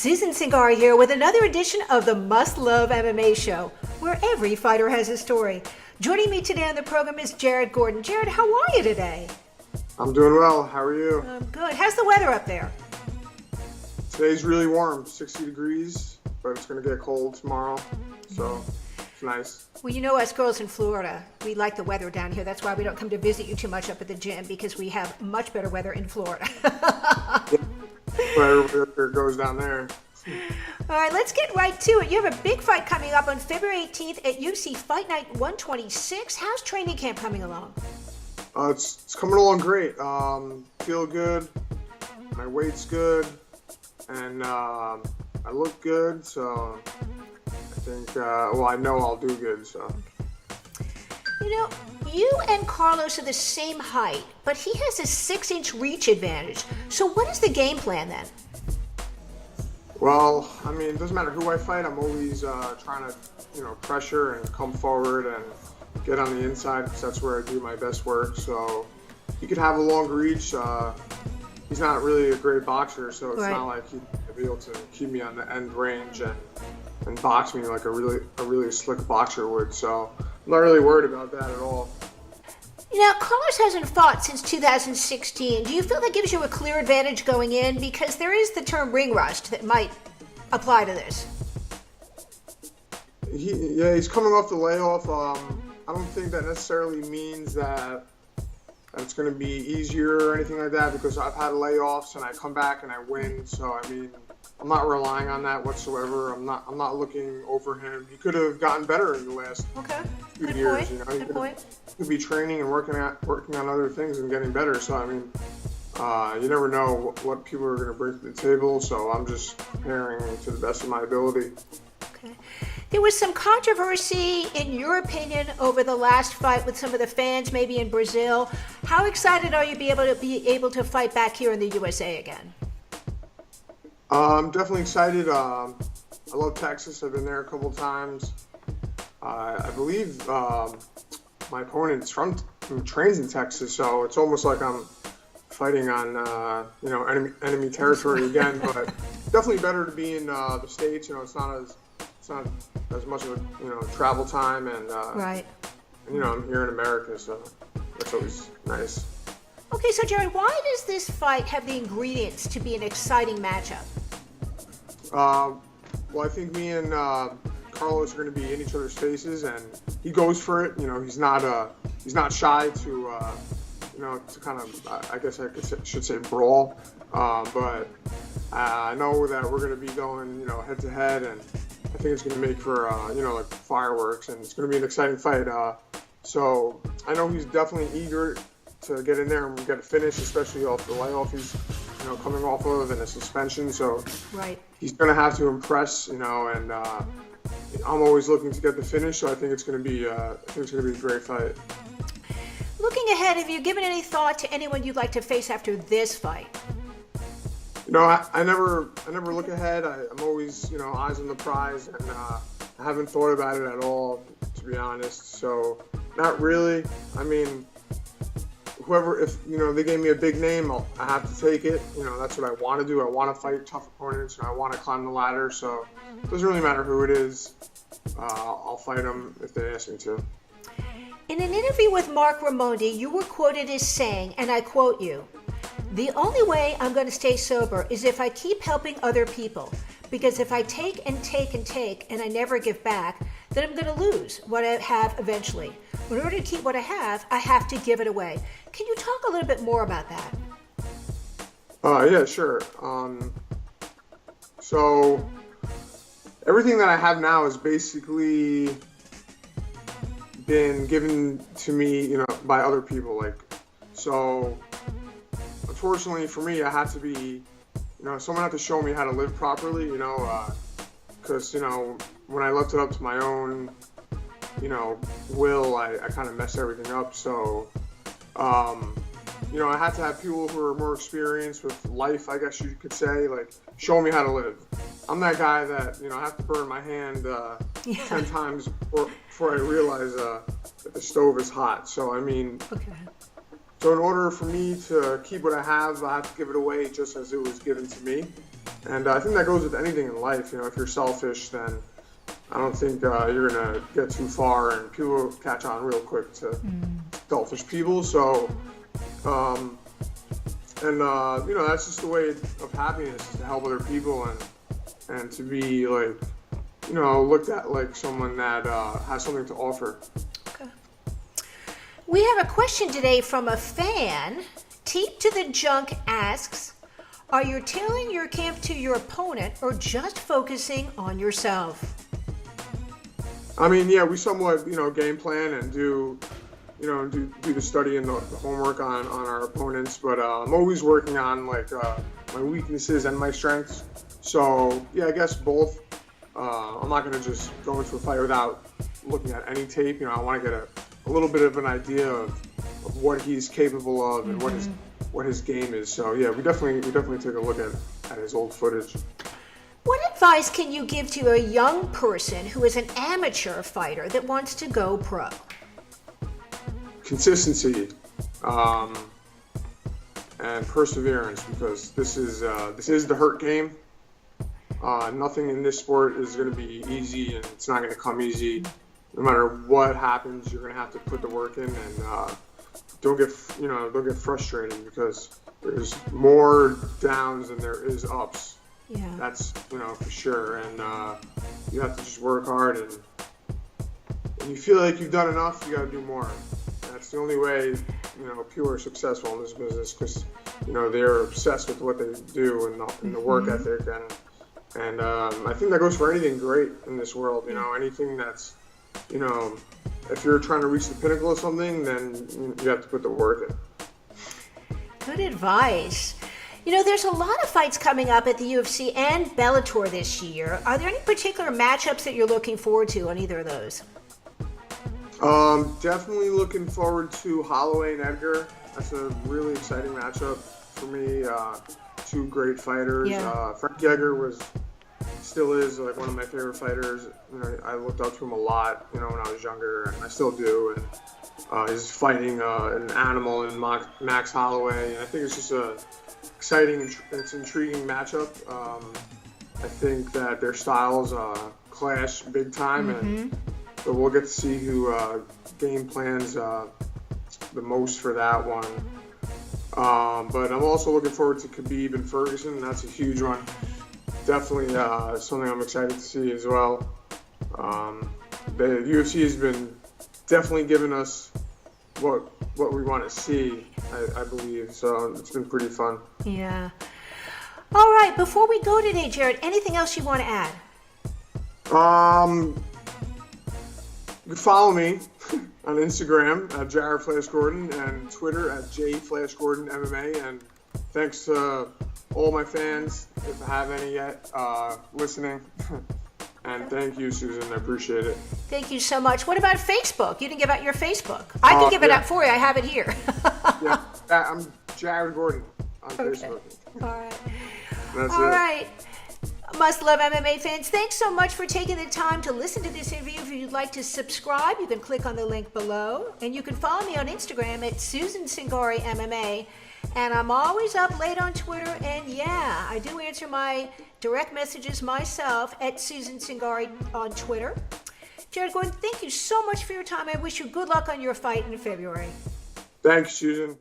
Susan Cingari here with another edition of the Must Love MMA show, where every fighter has a story. Joining me today on the program is Jared Gordon. Jared, how are you today? I'm doing well. How are you? I'm good. How's the weather up there? Today's really warm, 60 degrees, but it's going to get cold tomorrow, so it's nice. Well, you know us girls in Florida, we like the weather down here. That's why we don't come to visit you too much up at the gym, because we have much better weather in Florida. But everybody goes down there. All right, let's get right to it. You have a big fight coming up on February 18th at UFC Fight Night 126. How's training camp coming along? It's coming along great. Feel good. My weight's good. And I look good, so I think, I know I'll do good, so. You know, you and Carlos are the same height, but he has a 6-inch reach advantage. So what is the game plan then? Well, I mean, it doesn't matter who I fight. I'm always trying to, pressure and come forward and get on the inside, because that's where I do my best work. So he could have a long reach. He's not really a great boxer, so it's not like he'd be able to keep me on the end range and box me like a really slick boxer would. So I'm not really worried about that at all. Now, Carlos hasn't fought since 2016. Do you feel that gives you a clear advantage going in? Because there is the term ring rust that might apply to this. He's coming off the layoff. I don't think that necessarily means that it's going to be easier or anything like that, because I've had layoffs and I come back and I win. So, I mean, I'm not relying on that whatsoever. I'm not looking over him. He could have gotten better in the last few years. He could be training and working on other things and getting better. So, I mean, you never know what people are going to bring to the table. So I'm just preparing to the best of my ability. Okay. There was some controversy, in your opinion, over the last fight with some of the fans, maybe in Brazil. How excited are you to be able to fight back here in the USA again? I'm definitely excited. I love Texas. I've been there a couple times. I believe my opponent trains in Texas, so it's almost like I'm fighting on enemy territory again. But definitely better to be in the States. It's not as much of a travel time, and I'm here in America, so that's always nice. Okay, so Jared, why does this fight have the ingredients to be an exciting matchup? Well, I think me and Carlos are going to be in each other's faces, and he goes for it. He's not shy to kind of, I guess I should say brawl. But I know that we're going to be going, head to head, and I think it's going to make for, like fireworks, and it's going to be an exciting fight. So I know he's definitely eager to get in there and get a finish, especially off the layoff he's, coming off of, and a suspension. So he's going to have to impress, and I'm always looking to get the finish. So I think it's going to be, a great fight. Looking ahead, have you given any thought to anyone you'd like to face after this fight? I never look ahead. I'm always, eyes on the prize, and I haven't thought about it at all, to be honest. So not really. I mean, if they gave me a big name, I have to take it. That's what I want to do. I want to fight tough opponents, and I want to climb the ladder. So it doesn't really matter who it is. I'll fight them if they ask me to. In an interview with Mark Raimondi, you were quoted as saying, and I quote you, "The only way I'm going to stay sober is if I keep helping other people. Because if I take and take and take and I never give back, then I'm going to lose what I have eventually. In order to keep what I have to give it away." Can you talk a little bit more about that? Yeah, sure. So everything that I have now has basically been given to me, by other people. So unfortunately for me, I had to be, someone had to show me how to live properly, because, when I left it up to my own, will, I kind of messed everything up. So, I had to have people who are more experienced with life, I guess you could say, show me how to live. I'm that guy that, I have to burn my hand 10 times before I realize that the stove is hot. So, I mean, So in order for me to keep what I have to give it away just as it was given to me. And I think that goes with anything in life. If you're selfish, then I don't think you're going to get too far, and people will catch on real quick to selfish people. So, that's just the way of happiness, is to help other people and to be looked at like someone that has something to offer. Okay. We have a question today from a fan. Teep to the Junk asks, are you tailoring your camp to your opponent or just focusing on yourself? I mean, yeah, we somewhat, game plan and do the study and the homework on our opponents, but I'm always working on my weaknesses and my strengths. So yeah, I guess both. I'm not going to just go into a fight without looking at any tape. I want to get a little bit of an idea of what he's capable of and what his game is. So yeah, we definitely take a look at his old footage. What advice can you give to a young person who is an amateur fighter that wants to go pro? Consistency and perseverance, because this is the hurt game. Nothing in this sport is going to be easy, and it's not going to come easy. No matter what happens, you're going to have to put the work in, and don't get frustrated, because there's more downs than there is ups. Yeah. That's for sure, and you have to just work hard, and when you feel like you've done enough, you got to do more. That's the only way people are successful in this business, because they're obsessed with what they do and the work ethic, and I think that goes for anything great in this world. Anything that's if you're trying to reach the pinnacle of something, then you have to put the work in. Good advice. There's a lot of fights coming up at the UFC and Bellator this year. Are there any particular matchups that you're looking forward to on either of those? Definitely looking forward to Holloway and Edgar. That's a really exciting matchup for me. Two great fighters. Yeah. Frankie Edgar still is one of my favorite fighters. I looked up to him a lot, when I was younger, and I still do. And he's fighting an animal in Max Holloway, and I think it's just a exciting and intriguing matchup. I think that their styles clash big time, and so we'll get to see who game plans the most for that one. But I'm also looking forward to Khabib and Ferguson. That's a huge one. Definitely something I'm excited to see as well. The UFC has been definitely giving us what we want to see, I believe. So it's been pretty fun. Yeah. All right. Before we go today, Jared, anything else you want to add? You can follow me on Instagram at Jared Flash Gordon and Twitter at JFlashGordonMMA. And thanks to all my fans, if I have any yet, listening. And thank you, Susan. I appreciate it. Thank you so much. What about Facebook? You didn't give out your Facebook. I can give it out for you. I have it here. Yeah, I'm Jared Gordon on Facebook. All right. That's All it. right. Must Love MMA fans, thanks so much for taking the time to listen to this interview. If you'd like to subscribe, you can click on the link below. And you can follow me on Instagram at Susan Cingari MMA. And I'm always up late on Twitter. And yeah, I do answer my direct messages myself at Susan Cingari on Twitter. Jared Gordon, thank you so much for your time. I wish you good luck on your fight in February. Thanks, Susan.